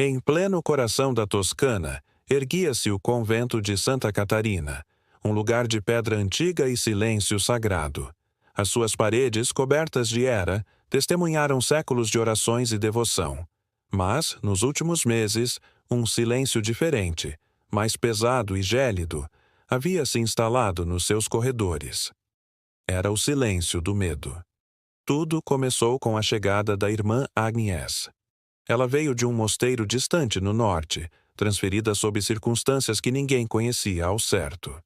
Em pleno coração da Toscana, erguia-se o convento de Santa Catarina, um lugar de pedra antiga e silêncio sagrado. As suas paredes, cobertas de era, testemunharam séculos de orações e devoção. Mas, nos últimos meses, um silêncio diferente, mais pesado e gélido, havia se instalado nos seus corredores. Era o silêncio do medo. Tudo começou com a chegada da irmã Agnes. Ela veio de um mosteiro distante no norte, transferida sob circunstâncias que ninguém conhecia ao certo.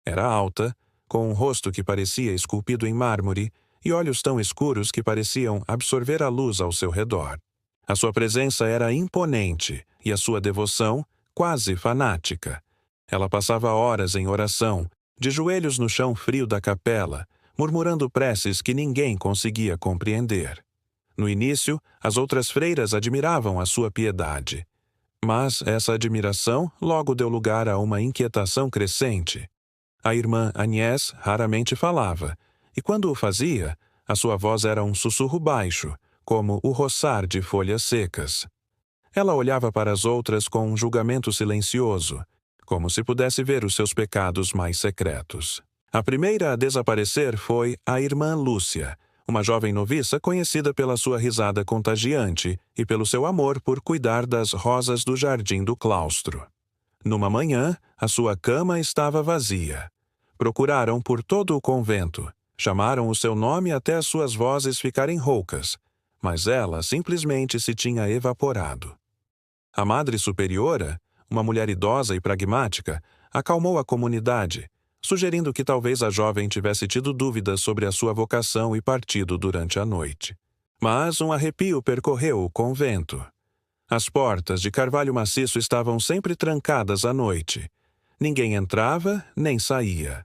Era alta, com um rosto que parecia esculpido em mármore e olhos tão escuros que pareciam absorver a luz ao seu redor. A sua presença era imponente e a sua devoção quase fanática. Ela passava horas em oração, de joelhos no chão frio da capela, murmurando preces que ninguém conseguia compreender. No início, as outras freiras admiravam a sua piedade. Mas essa admiração logo deu lugar a uma inquietação crescente. A irmã Agnès raramente falava, e quando o fazia, a sua voz era um sussurro baixo, como o roçar de folhas secas. Ela olhava para as outras com um julgamento silencioso, como se pudesse ver os seus pecados mais secretos. A primeira a desaparecer foi a irmã Lúcia, uma jovem noviça conhecida pela sua risada contagiante e pelo seu amor por cuidar das rosas do jardim do claustro. Numa manhã, a sua cama estava vazia. Procuraram por todo o convento, chamaram o seu nome até as suas vozes ficarem roucas, mas ela simplesmente se tinha evaporado. A Madre Superiora, uma mulher idosa e pragmática, acalmou a comunidade, sugerindo que talvez a jovem tivesse tido dúvidas sobre a sua vocação e partido durante a noite. Mas um arrepio percorreu o convento. As portas de carvalho maciço estavam sempre trancadas à noite. Ninguém entrava nem saía.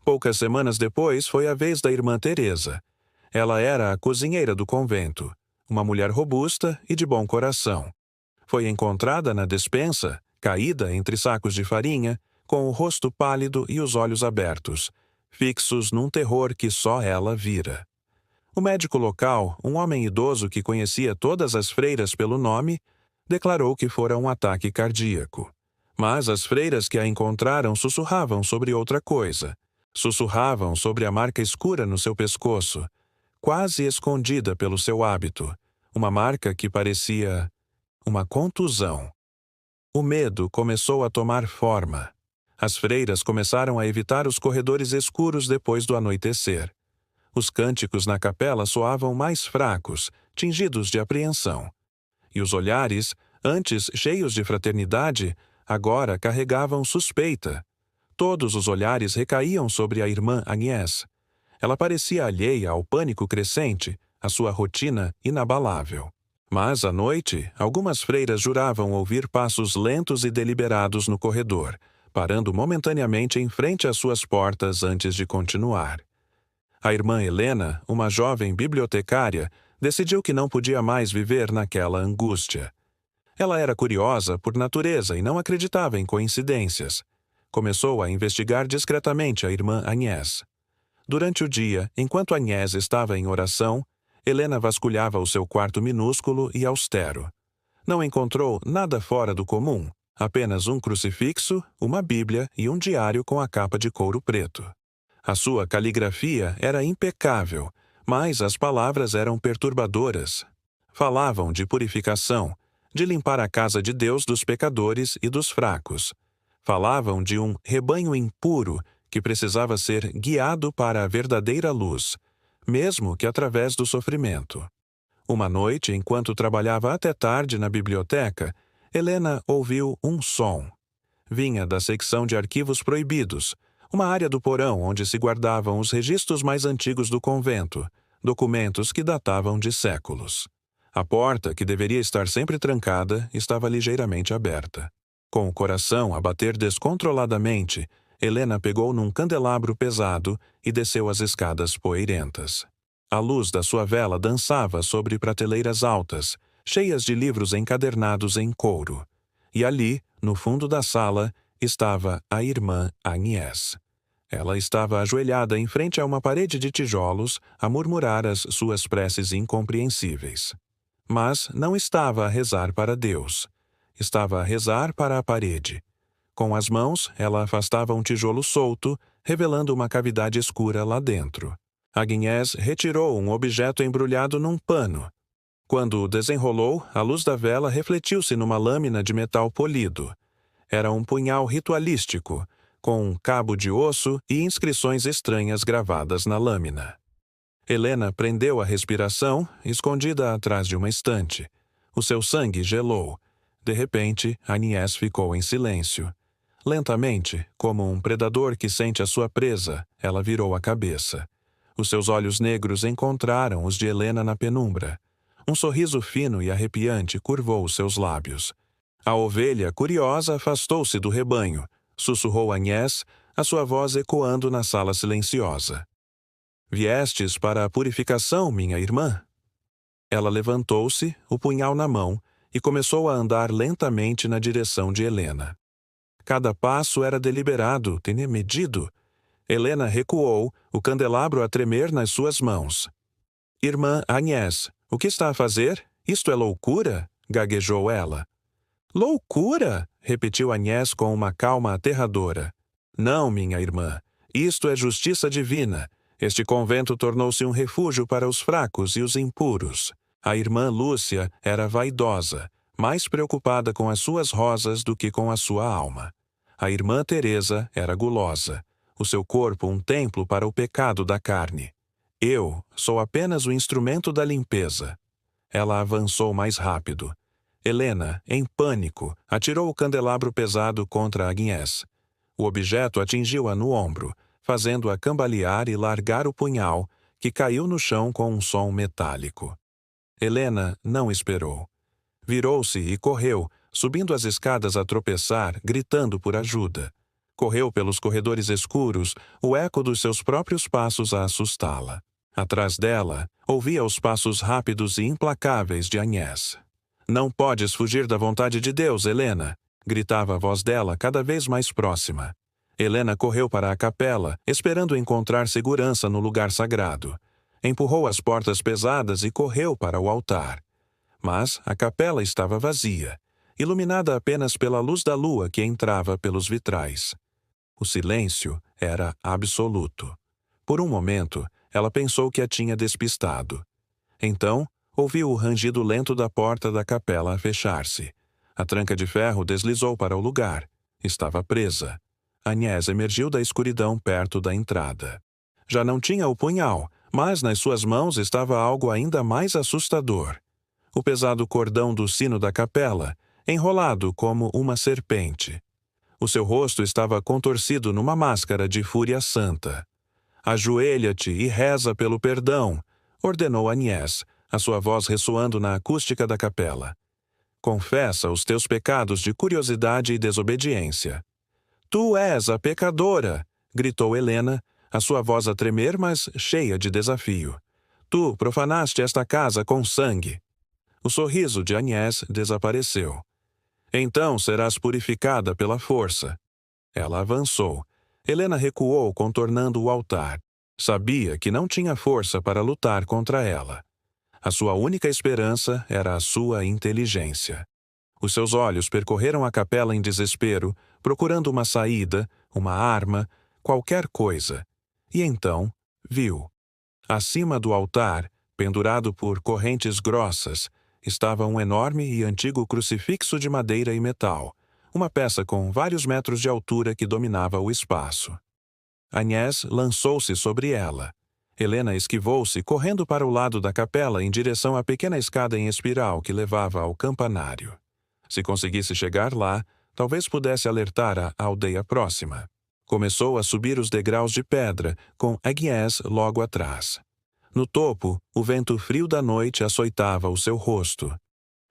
Poucas semanas depois foi a vez da irmã Teresa. Ela era a cozinheira do convento, uma mulher robusta e de bom coração. Foi encontrada na despensa, caída entre sacos de farinha, com o rosto pálido e os olhos abertos, fixos num terror que só ela vira. O médico local, um homem idoso que conhecia todas as freiras pelo nome, declarou que fora um ataque cardíaco. Mas as freiras que a encontraram sussurravam sobre outra coisa. Sussurravam sobre a marca escura no seu pescoço, quase escondida pelo seu hábito, uma marca que parecia uma contusão. O medo começou a tomar forma. As freiras começaram a evitar os corredores escuros depois do anoitecer. Os cânticos na capela soavam mais fracos, tingidos de apreensão. E os olhares, antes cheios de fraternidade, agora carregavam suspeita. Todos os olhares recaíam sobre a irmã Agnès. Ela parecia alheia ao pânico crescente, à sua rotina inabalável. Mas, à noite, algumas freiras juravam ouvir passos lentos e deliberados no corredor, parando momentaneamente em frente às suas portas antes de continuar. A irmã Helena, uma jovem bibliotecária, decidiu que não podia mais viver naquela angústia. Ela era curiosa por natureza e não acreditava em coincidências. Começou a investigar discretamente a irmã Agnès. Durante o dia, enquanto Agnès estava em oração, Helena vasculhava o seu quarto minúsculo e austero. Não encontrou nada fora do comum, apenas um crucifixo, uma Bíblia e um diário com a capa de couro preto. A sua caligrafia era impecável, mas as palavras eram perturbadoras. Falavam de purificação, de limpar a casa de Deus dos pecadores e dos fracos. Falavam de um rebanho impuro que precisava ser guiado para a verdadeira luz, mesmo que através do sofrimento. Uma noite, enquanto trabalhava até tarde na biblioteca, Helena ouviu um som. Vinha da secção de arquivos proibidos, uma área do porão onde se guardavam os registros mais antigos do convento, documentos que datavam de séculos. A porta, que deveria estar sempre trancada, estava ligeiramente aberta. Com o coração a bater descontroladamente, Helena pegou num candelabro pesado e desceu as escadas poeirentas. A luz da sua vela dançava sobre prateleiras altas, cheias de livros encadernados em couro. E ali, no fundo da sala, estava a irmã Agnès. Ela estava ajoelhada em frente a uma parede de tijolos, a murmurar as suas preces incompreensíveis. Mas não estava a rezar para Deus. Estava a rezar para a parede. Com as mãos, ela afastava um tijolo solto, revelando uma cavidade escura lá dentro. Agnès retirou um objeto embrulhado num pano. Quando o desenrolou, a luz da vela refletiu-se numa lâmina de metal polido. Era um punhal ritualístico, com um cabo de osso e inscrições estranhas gravadas na lâmina. Helena prendeu a respiração, escondida atrás de uma estante. O seu sangue gelou. De repente, Agnès ficou em silêncio. Lentamente, como um predador que sente a sua presa, ela virou a cabeça. Os seus olhos negros encontraram os de Helena na penumbra. Um sorriso fino e arrepiante curvou os seus lábios. A ovelha, curiosa, afastou-se do rebanho. Sussurrou Agnès, a sua voz ecoando na sala silenciosa. Viestes para a purificação, minha irmã? Ela levantou-se, o punhal na mão, e começou a andar lentamente na direção de Helena. Cada passo era deliberado, medido. Helena recuou, o candelabro a tremer nas suas mãos. Irmã Agnès, o que está a fazer? Isto é loucura? Gaguejou ela. Loucura? Repetiu Agnès com uma calma aterradora. Não, minha irmã. Isto é justiça divina. Este convento tornou-se um refúgio para os fracos e os impuros. A irmã Lúcia era vaidosa, mais preocupada com as suas rosas do que com a sua alma. A irmã Teresa era gulosa, o seu corpo um templo para o pecado da carne. Eu sou apenas o instrumento da limpeza. Ela avançou mais rápido. Helena, em pânico, atirou o candelabro pesado contra Agnès. O objeto atingiu-a no ombro, fazendo-a cambalear e largar o punhal, que caiu no chão com um som metálico. Helena não esperou. Virou-se e correu, subindo as escadas a tropeçar, gritando por ajuda. Correu pelos corredores escuros, o eco dos seus próprios passos a assustá-la. Atrás dela, ouvia os passos rápidos e implacáveis de Agnès. Não podes fugir da vontade de Deus, Helena! Gritava a voz dela cada vez mais próxima. Helena correu para a capela, esperando encontrar segurança no lugar sagrado. Empurrou as portas pesadas e correu para o altar. Mas a capela estava vazia, iluminada apenas pela luz da lua que entrava pelos vitrais. O silêncio era absoluto. Por um momento, ela pensou que a tinha despistado. Então, ouviu o rangido lento da porta da capela a fechar-se. A tranca de ferro deslizou para o lugar. Estava presa. Agnès emergiu da escuridão perto da entrada. Já não tinha o punhal, mas nas suas mãos estava algo ainda mais assustador. O pesado cordão do sino da capela, enrolado como uma serpente. O seu rosto estava contorcido numa máscara de fúria santa. Ajoelha-te e reza pelo perdão, ordenou Agnès, a sua voz ressoando na acústica da capela. Confessa os teus pecados de curiosidade e desobediência. Tu és a pecadora, gritou Helena, a sua voz a tremer, mas cheia de desafio. Tu profanaste esta casa com sangue. O sorriso de Agnès desapareceu. Então serás purificada pela força. Ela avançou. Helena recuou, contornando o altar. Sabia que não tinha força para lutar contra ela. A sua única esperança era a sua inteligência. Os seus olhos percorreram a capela em desespero, procurando uma saída, uma arma, qualquer coisa. E então, viu. Acima do altar, pendurado por correntes grossas, estava um enorme e antigo crucifixo de madeira e metal, uma peça com vários metros de altura que dominava o espaço. Agnès lançou-se sobre ela. Helena esquivou-se, correndo para o lado da capela em direção à pequena escada em espiral que levava ao campanário. Se conseguisse chegar lá, talvez pudesse alertar a aldeia próxima. Começou a subir os degraus de pedra, com Agnès logo atrás. No topo, o vento frio da noite açoitava o seu rosto.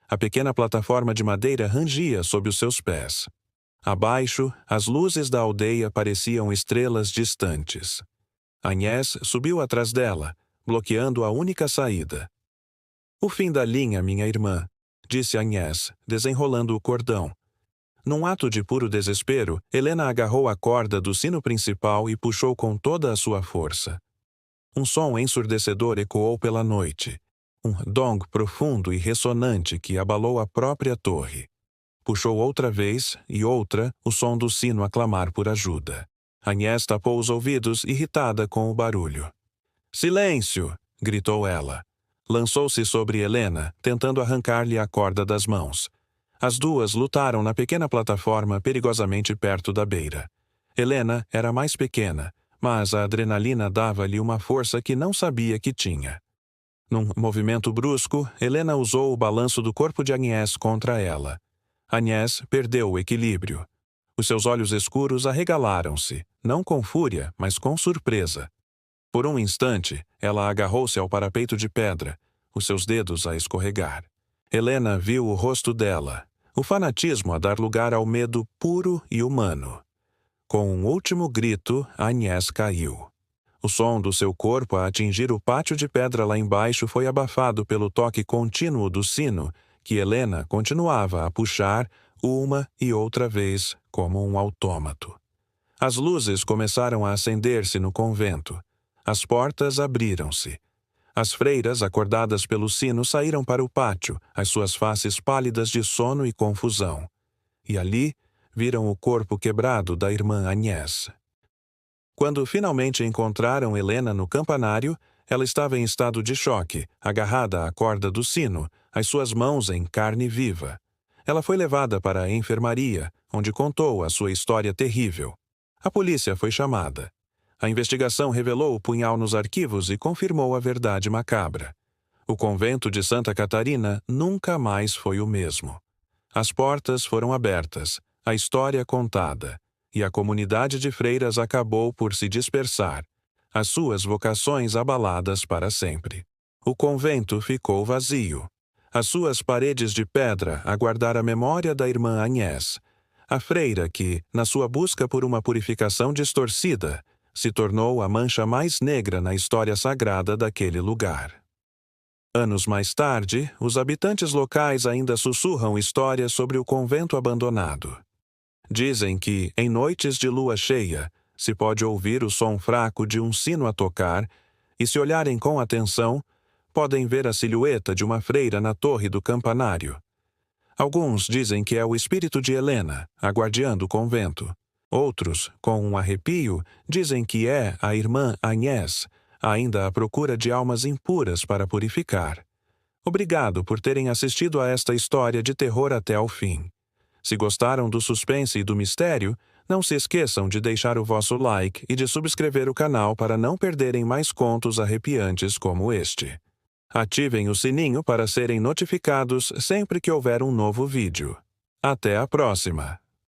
A pequena plataforma de madeira rangia sob os seus pés. Abaixo, as luzes da aldeia pareciam estrelas distantes. Agnès subiu atrás dela, bloqueando a única saída. O fim da linha, minha irmã, disse Agnès, desenrolando o cordão. Num ato de puro desespero, Helena agarrou a corda do sino principal e puxou com toda a sua força. Um som ensurdecedor ecoou pela noite. Um dong profundo e ressonante que abalou a própria torre. Puxou outra vez e outra o som do sino a clamar por ajuda. Agnès tapou os ouvidos, irritada com o barulho. Silêncio! Gritou ela. Lançou-se sobre Helena, tentando arrancar-lhe a corda das mãos. As duas lutaram na pequena plataforma perigosamente perto da beira. Helena era mais pequena, mas a adrenalina dava-lhe uma força que não sabia que tinha. Num movimento brusco, Helena usou o balanço do corpo de Agnès contra ela. Agnès perdeu o equilíbrio. Os seus olhos escuros arregalaram-se, não com fúria, mas com surpresa. Por um instante, ela agarrou-se ao parapeito de pedra, os seus dedos a escorregar. Helena viu o rosto dela, o fanatismo a dar lugar ao medo puro e humano. Com um último grito, Agnès caiu. O som do seu corpo a atingir o pátio de pedra lá embaixo foi abafado pelo toque contínuo do sino, que Helena continuava a puxar uma e outra vez como um autômato. As luzes começaram a acender-se no convento. As portas abriram-se. As freiras, acordadas pelo sino, saíram para o pátio, as suas faces pálidas de sono e confusão. E ali viram o corpo quebrado da irmã Agnès. Quando finalmente encontraram Helena no campanário, ela estava em estado de choque, agarrada à corda do sino, as suas mãos em carne viva. Ela foi levada para a enfermaria, onde contou a sua história terrível. A polícia foi chamada. A investigação revelou o punhal nos arquivos e confirmou a verdade macabra. O convento de Santa Catarina nunca mais foi o mesmo. As portas foram abertas, a história contada, e a comunidade de freiras acabou por se dispersar, as suas vocações abaladas para sempre. O convento ficou vazio. As suas paredes de pedra a guardar a memória da irmã Agnès, a freira que, na sua busca por uma purificação distorcida, se tornou a mancha mais negra na história sagrada daquele lugar. Anos mais tarde, os habitantes locais ainda sussurram histórias sobre o convento abandonado. Dizem que, em noites de lua cheia, se pode ouvir o som fraco de um sino a tocar e, se olharem com atenção, podem ver a silhueta de uma freira na torre do campanário. Alguns dizem que é o espírito de Helena, a guardiã do convento. Outros, com um arrepio, dizem que é a irmã Agnès, ainda à procura de almas impuras para purificar. Obrigado por terem assistido a esta história de terror até ao fim. Se gostaram do suspense e do mistério, não se esqueçam de deixar o vosso like e de subscrever o canal para não perderem mais contos arrepiantes como este. Ativem o sininho para serem notificados sempre que houver um novo vídeo. Até a próxima!